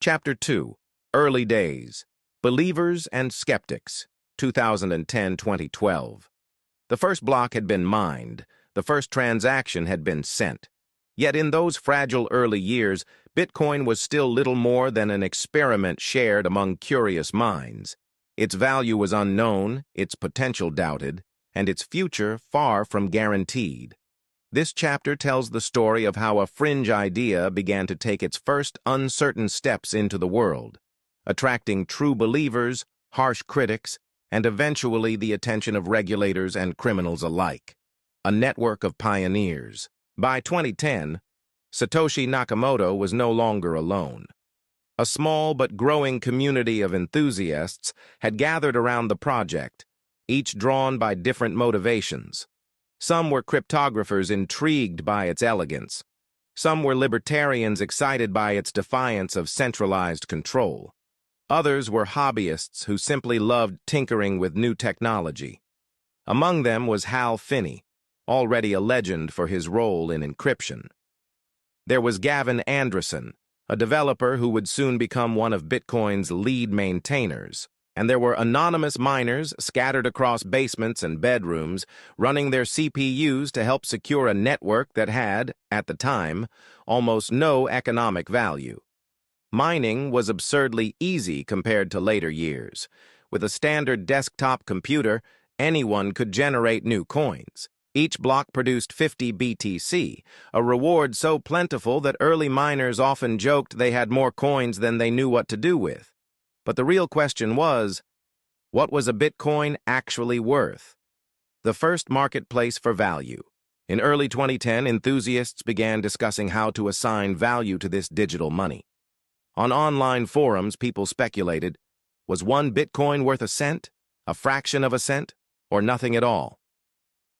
Chapter 2, Early Days, Believers and Skeptics, 2010-2012. The first block had been mined, the first transaction had been sent. Yet in those fragile early years, Bitcoin was still little more than an experiment shared among curious minds. Its value was unknown, its potential doubted, and its future far from guaranteed. This chapter tells the story of how a fringe idea began to take its first uncertain steps into the world, attracting true believers, harsh critics, and eventually the attention of regulators and criminals alike. A network of pioneers. By 2010, Satoshi Nakamoto was no longer alone. A small but growing community of enthusiasts had gathered around the project, each drawn by different motivations. Some were cryptographers intrigued by its elegance. Some were libertarians excited by its defiance of centralized control. Others were hobbyists who simply loved tinkering with new technology. Among them was Hal Finney, already a legend for his role in encryption. There was Gavin Andresen, a developer who would soon become one of Bitcoin's lead maintainers. And there were anonymous miners scattered across basements and bedrooms, running their CPUs to help secure a network that had, at the time, almost no economic value. Mining was absurdly easy compared to later years. With a standard desktop computer, anyone could generate new coins. Each block produced 50 BTC, a reward so plentiful that early miners often joked they had more coins than they knew what to do with. But the real question was, what was a Bitcoin actually worth? The first marketplace for value. In early 2010, enthusiasts began discussing how to assign value to this digital money. On online forums, people speculated, was one Bitcoin worth a cent, a fraction of a cent, or nothing at all?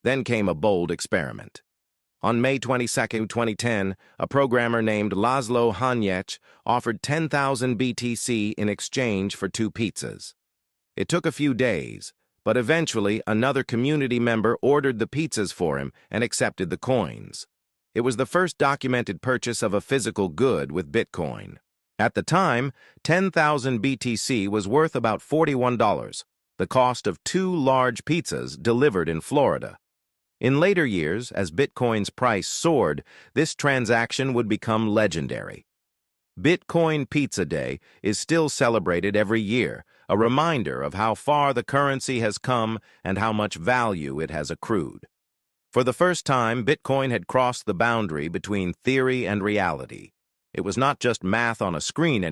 Then came a bold experiment. On May 22, 2010, a programmer named Laszlo Hanyecz offered 10,000 BTC in exchange for 2 pizzas. It took a few days, but eventually another community member ordered the pizzas for him and accepted the coins. It was the first documented purchase of a physical good with Bitcoin. At the time, 10,000 BTC was worth about $41, the cost of 2 large pizzas delivered in Florida. In later years, as Bitcoin's price soared, this transaction would become legendary. Bitcoin Pizza Day is still celebrated every year, a reminder of how far the currency has come and how much value it has accrued. For the first time, Bitcoin had crossed the boundary between theory and reality. It was not just math on a screen anymore.